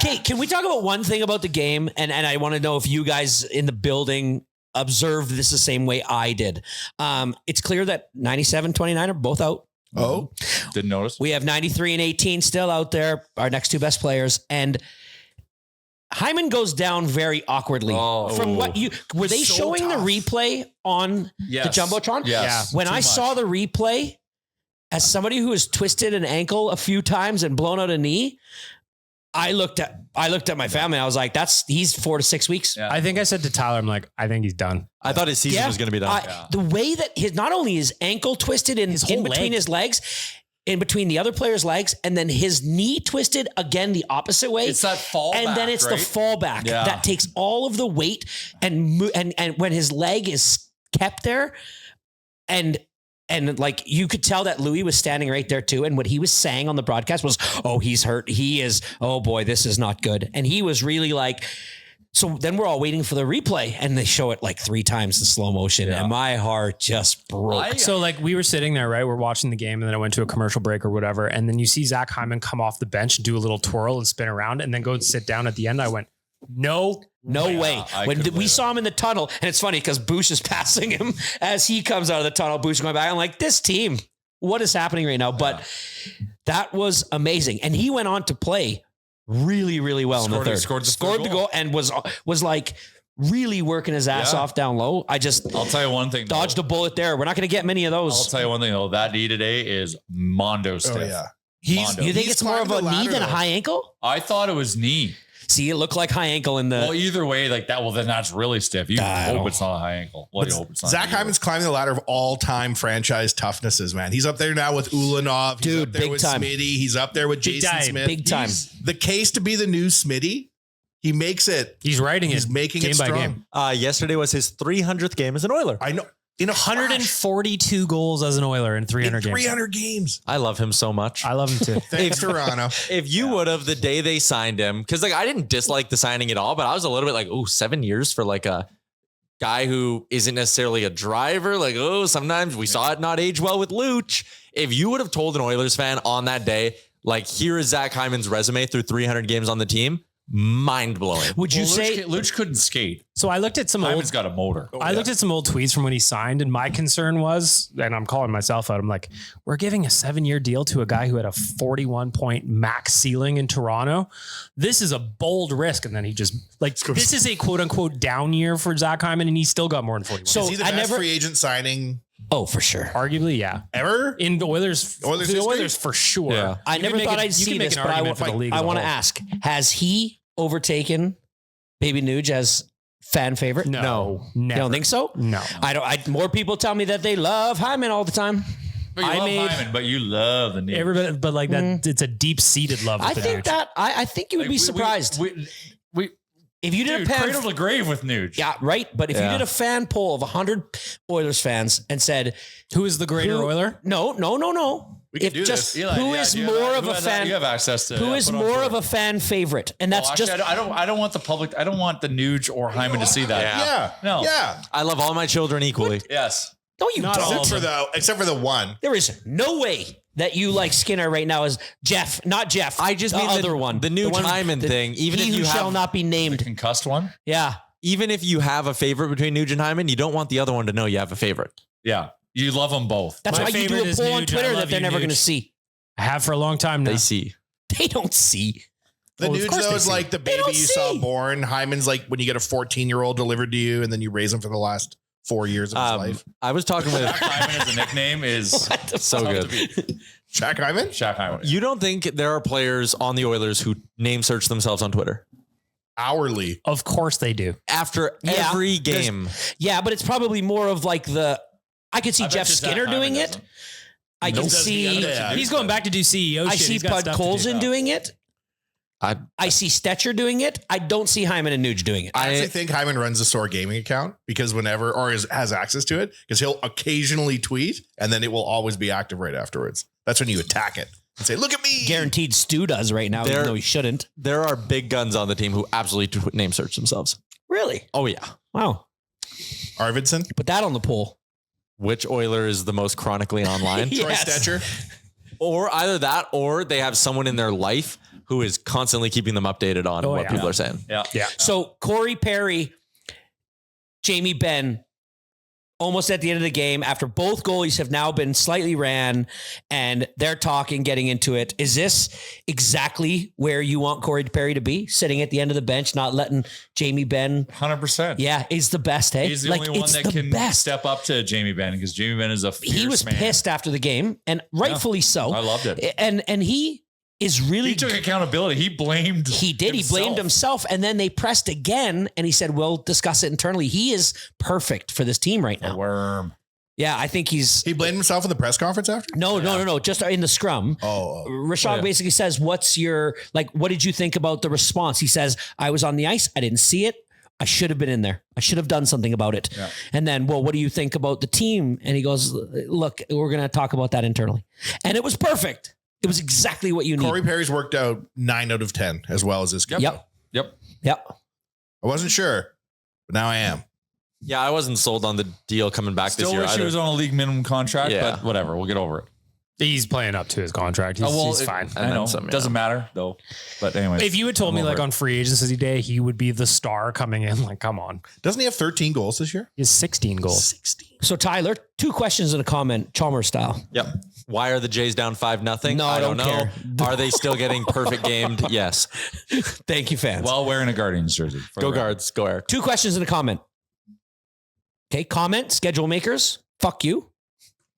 Okay, can we talk about one thing about the game? And I want to know if you guys in the building observed this the same way I did. It's clear that 97, 29 are both out. Oh, didn't notice. We have 93 and 18 still out there, our next two best players. And Hyman goes down very awkwardly. From what were they showing the replay on the Jumbotron? Yes. When I saw the replay, as somebody who has twisted an ankle a few times and blown out a knee, I looked at my family. I was like, he's 4 to 6 weeks. Yeah. I think I said to Tyler, I'm like, I think he's done. I thought his season was going to be done. The way that not only his ankle twisted in between his legs, in between the other player's legs, and then his knee twisted again the opposite way. It's that fallback, and then it's the fallback that takes all of the weight and when his leg is kept there, and like you could tell that Louis was standing right there too, and what he was saying on the broadcast was, "Oh, he's hurt. He is. Oh boy, this is not good." And he was really like. So then we're all waiting for the replay, and they show it like 3 times in slow motion, and my heart just broke. So like we were sitting there, right? We're watching the game, and then I went to a commercial break or whatever, and then you see Zach Hyman come off the bench, do a little twirl and spin around, and then go and sit down at the end. I went, no way. When we saw him in the tunnel, and it's funny because Bush is passing him as he comes out of the tunnel. Bush is going back. I'm like, this team, what is happening right now? But that was amazing, and he went on to play really, really well in the third. Scored the goal and was like really working his ass off down low. I'll tell you one thing. Dodged a bullet there. We're not going to get many of those. I'll tell you one thing though. That knee today is Mondo stiff. Oh yeah. You think it's more of a knee than a high ankle? I thought it was knee. See, it looked like high ankle in the. Well, either way, like that. Well, then that's really stiff. You hope it's not a high ankle. Well, you hope it's not. Zach Hyman's climbing the ladder of all-time franchise toughnesses, man. He's up there now with Ulanov. He's up there big with time. Smitty. He's up there with Jason Smith. Big time. The case to be the new Smitty. He makes it. He's writing He's it. making game it by strong. game. Yesterday was his 300th game as an Oiler. I know. In 142 goals as an Oiler in 300 games. 300 games. I love him so much. I love him too. Thanks, Toronto. If you would have the day they signed him, because like I didn't dislike the signing at all, but I was a little bit like, 7 years for like a guy who isn't necessarily a driver. Like, sometimes we saw it not age well with Luch. If you would have told an Oilers fan on that day, like, here is Zach Hyman's resume through 300 games on the team, mind blowing. Would you say Luch couldn't skate? So I looked at some Hyman's got a motor. I looked at some old tweets from when he signed, and my concern was, and I'm calling myself out, I'm like, we're giving a 7-year deal to a guy who had a 41-point max ceiling in Toronto. This is a bold risk. And then he just this is a quote unquote down year for Zach Hyman, and he still got more than 41. So is he the best free agent signing? Oh, for sure. Arguably, yeah. Ever? In the Oilers for sure. Yeah. I never thought I'd see this, but I want to ask, has he overtaken Baby Nuge as fan favorite? No. You don't think so? No. More people tell me that they love Hyman all the time. But you love Hyman, but you love the name. Everybody, but like that, it's a deep-seated love. I think you would be surprised. If you did a cradle to grave with Nuge. Yeah, right. But if you did a fan poll of 100 Oilers fans and said, who is the greater Oiler? No. We can do this. Eli, who is more of a fan? You have access to who is more of a fan favorite? And that's I don't want the public. I don't want the Nuge or Hyman to see that. Yeah. No. Yeah. I love all my children equally. Yes. No, you don't. Except for the one. There is no way that you like Skinner right now as Jeff, not Jeff. I just mean the other one. The new Hyman thing. Even if you shall not be named. The concussed one? Yeah. Even if you have a favorite between Nuge and Hyman, you don't want the other one to know you have a favorite. Yeah. You love them both. That's why you do a poll on Twitter that they're never going to see. I have for a long time now. They see. They don't see. The Nuge, though, is like the baby you saw born. Hyman's like when you get a 14-year-old delivered to you and then you raise him for the last 4 years of his life. I was talking with Shaq Hyman as a nickname is so good. Shaq Hyman? Shaq Hyman. You don't think there are players on the Oilers who name search themselves on Twitter? Hourly. Of course they do. After every game. Yeah, but it's probably more of like I could see Jeff Skinner doing it. I can see he's going back to do CEO shit. I see Bud Colson doing it. I see Stetcher doing it. I don't see Hyman and Nuge doing it. I actually think Hyman runs a Sore gaming account because has access to it because he'll occasionally tweet and then it will always be active right afterwards. That's when you attack it and say, look at me. Guaranteed Stu does right now, even though he shouldn't. There are big guns on the team who absolutely name search themselves. Really? Oh, yeah. Wow. Arvidsson? Put that on the poll. Which Oiler is the most chronically online? Troy Stetcher? Or either that or they have someone in their life who is constantly keeping them updated on what people are saying. Yeah. So Corey Perry, Jamie Benn, almost at the end of the game, after both goalies have now been slightly ran and they're talking, getting into it. Is this exactly where you want Corey Perry to be? Sitting at the end of the bench, not letting Jamie Benn. 100%. Yeah, he's the best. Hey, He's the only one that can step up to Jamie Benn because Jamie Benn is a fierce He was man. pissed after the game, and rightfully so. I loved it. And he is really. He took accountability. He blamed. He did. He blamed himself, and then they pressed again, and he said, "We'll discuss it internally." He is perfect for this team right now. A worm. Yeah, I think He blamed himself in the press conference after? No. Just in the scrum. Rashad basically says, what did you think about the response? He says, I was on the ice. I didn't see it. I should have been in there. I should have done something about it. Yeah. And then, what do you think about the team? And he goes, look, we're going to talk about that internally. And it was perfect. It was exactly what you need. Corey Perry's worked out 9 out of 10 as well as this guy. Yep. I wasn't sure, but now I am. Yeah, I wasn't sold on the deal coming back Still this year. wish he was on a league minimum contract, but whatever. We'll get over it. He's playing up to his contract. He's fine. I know. Doesn't matter though. But anyway, if you had told me on free agency day, he would be the star coming in, come on. Doesn't he have 13 goals this year? He has 16 goals. 16. So Tyler, 2 questions and a comment, Chalmers style. Yep. Why are the Jays down 5-0? No, I don't know. Care. Are they still getting perfect gamed? Yes. Thank you, fans. While wearing a Guardians jersey. Go Guards. Go Eric. 2 questions and a comment. Okay, comment, schedule makers. Fuck you.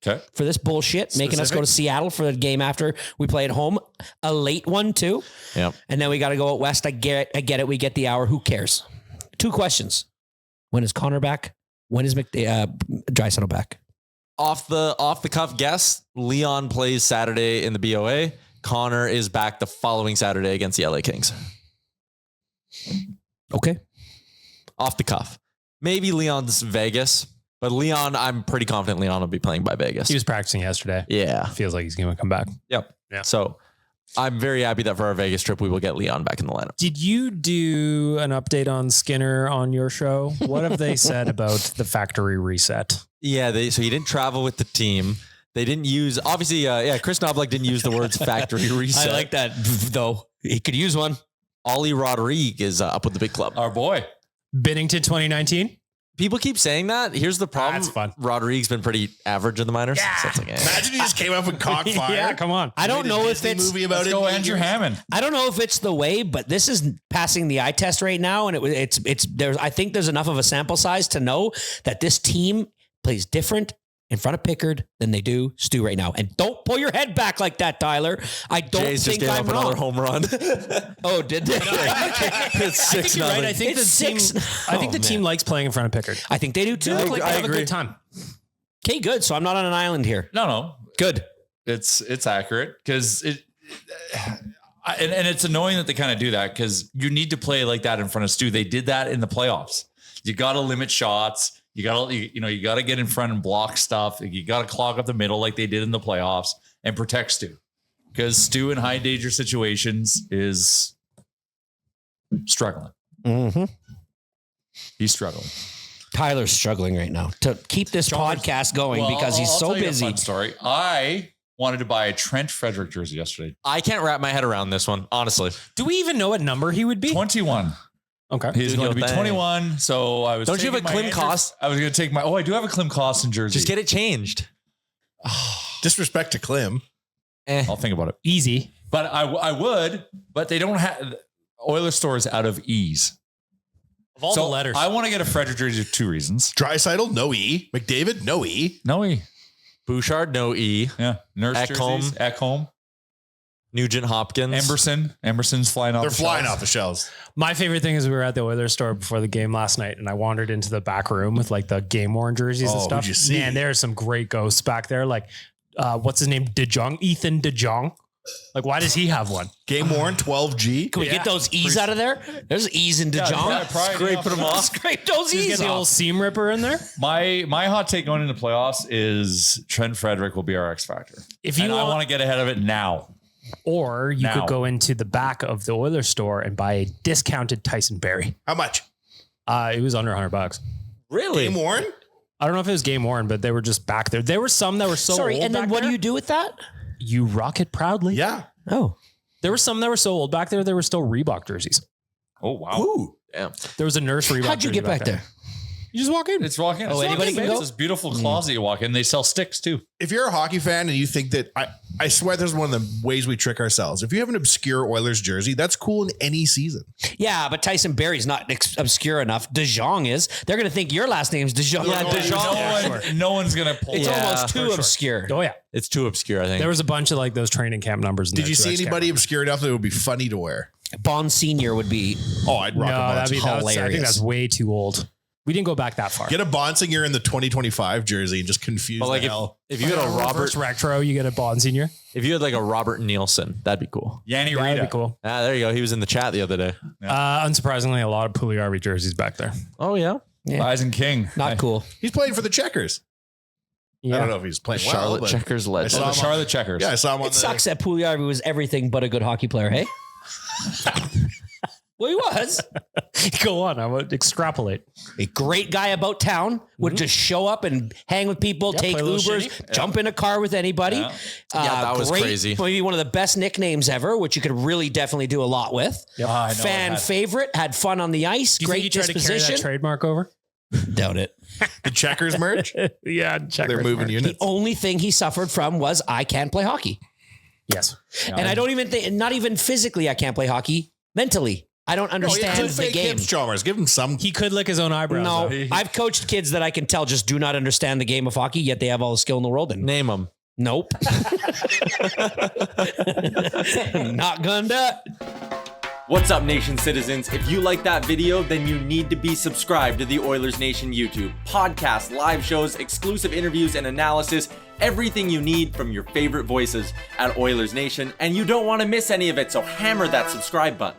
Okay. For this bullshit, making us go to Seattle for the game after we play at home. A late one, too. Yeah. And then we got to go out west. I get it. We get the hour. Who cares? 2 questions. When is Connor back? When is Draisaitl back? Off the cuff guess, Leon plays Saturday in the BOA. Connor is back the following Saturday against the LA Kings. Okay. Off the cuff. Maybe Leon's Vegas, but Leon, I'm pretty confident Leon will be playing by Vegas. He was practicing yesterday. Yeah. Feels like he's going to come back. Yep. Yeah. So I'm very happy that for our Vegas trip, we will get Leon back in the lineup. Did you do an update on Skinner on your show? What have they said about the factory reset? Yeah. So he didn't travel with the team. They didn't use, obviously, Chris Knobloch didn't use the words factory reset. I like that, though. He could use one. Ollie Rodrigue is up with the big club. Our boy. Binnington 2019? People keep saying that. Here's the problem. That's fun. Rodrigue's been pretty average in the minors. Yeah. So it's like, Imagine he just came up with cockfire. Yeah, come on. I don't know if it's movie about Let's it. go Andrew Hammond. I don't know if it's the way, but this is passing the eye test right now, and I think there's enough of a sample size to know that this team plays different in front of Pickard than they do Stu right now. And don't pull your head back like that, Tyler. I don't Jays think just gave I'm up wrong. another home run. Oh, did they? It's 6-0. Right. I think It's the team. 6. I think the team likes playing in front of Pickard. I think they do too. They look like I they have a agree. good time. Okay, good. So I'm not on an island here. No. Good. It's accurate because and it's annoying that they kind of do that because you need to play like that in front of Stu. They did that in the playoffs. You got to limit shots. You got to get in front and block stuff. You got to clog up the middle like they did in the playoffs and protect Stu because Stu in high danger situations is struggling. Mm-hmm. He's struggling. Tyler's struggling right now to keep this podcast going because he's I'll so tell you a busy. fun story. I wanted to buy a Trent Frederick jersey yesterday. I can't wrap my head around this one, honestly. Do we even know what number he would be? 21. Okay. He's Dude, going to be yo, 21. So I was. Don't you have a Klim Kost? I was going to take my. Oh, I do have a Klim Kostin jersey. Just get it changed. Disrespect to Klim. I'll think about it. Easy. But I would. But they don't have Oiler stores out of ease. Of all the letters. I want to get a Frederick jersey for 2 reasons. Draisaitl, no E. McDavid, no E. No E. Bouchard, no E. Yeah. Nurse Ekholm. jerseys. Ekholm. Nugent-Hopkins. Emerson's flying off. They're the flying shelves. off the shelves. My favorite thing is we were at the Oilers store before the game last night, and I wandered into the back room with the game worn jerseys and Oh, stuff. who'd you see? Man, there are some great ghosts back there. What's his name? Ethan DeJong. Why does he have one? Game worn 12G. Can we get those E's out of there? There's E's in DeJong. Scrape them off. Scrape those Just E's get the old off. seam ripper in there. My hot take going into the playoffs is Trent Frederick will be our X factor. If you I want to get ahead of it now. Or you Now. could go into the back of the Oilers store and buy a discounted Tyson Berry. How much? It was under $100. Really? Game worn? I don't know if it was game worn, but they were just back there. There were some that were so Sorry, old and then back what do there. you do with that? You rock it proudly. Yeah. Oh, There were some that were so old back there. There were still Reebok jerseys. Oh wow. Ooh. Yeah. There was a nurse Reebok. How'd you get back there? You just walk in. It's walking. Oh, anybody can It's go? this beautiful closet you walk in. They sell sticks too. If you're a hockey fan and you think that I swear there's one of the ways we trick ourselves. If you have an obscure Oilers jersey, that's cool in any season. Yeah, but Tyson Berry's not obscure enough. De Jong is. They're going to think your last name's De Jong. Yeah, De Jong. No one's gonna pull. It's that. almost too for sure. obscure. Oh yeah. It's too obscure, I think. There was a bunch of like those training camp numbers. In Did there, you too. see I just can't anybody remember. obscure enough that it would be funny to wear? Bond Senior would be. Oh, I'd rock a No, Bonsinger. that'd be I think hilarious. that's way too old. We didn't go back that far. Get a Bonsinger in the 2025 jersey and just confuse But like the hell. if you had a Reverse Robert, retro, you get a Bond Senior. if you had like a Robert Nielsen, that'd be cool. Yanni Yeah, that'd Rita. be cool. Ah, there you go. He was in the chat the other day. Unsurprisingly, a lot of Pugliarvi jerseys back there. Oh yeah. Yeah. Rising King. Not cool. He's playing for the Checkers. I Yeah. don't know if he's playing Charlotte well, but Checkers I legend. saw The him on- Charlotte Checkers. Yeah, I saw him on It sucks that Pugliarvi was everything but a good hockey player, hey? Well, he was. Go on. I would extrapolate. A great guy about town, would just show up and hang with people, take play a little Ubers, shitty. jump in a car with anybody. Yeah. Yeah, that was crazy. Maybe one of the best nicknames ever, which you could really definitely do a lot with. I know it Fan had- favorite, had fun on the ice, Do you great think he tried to carry disposition. that trademark over? Doubt it. the Checkers merch. Yeah, check. They're moving The units. only thing he suffered from was I can't play hockey. Yes. And I don't even think, not even physically, I can't play hockey. Mentally, I don't understand the game. Chalmers, give him some. He could lick his own eyebrows. No, though. I've coached kids that I can tell just do not understand the game of hockey, yet they have all the skill in the world. And Name them. nope. Not gonna do it. What's up, Nation citizens? If you like that video, then you need to be subscribed to the Oilers Nation YouTube. Podcasts, live shows, exclusive interviews, and analysis. Everything you need from your favorite voices at Oilers Nation. And you don't want to miss any of it, so hammer that subscribe button.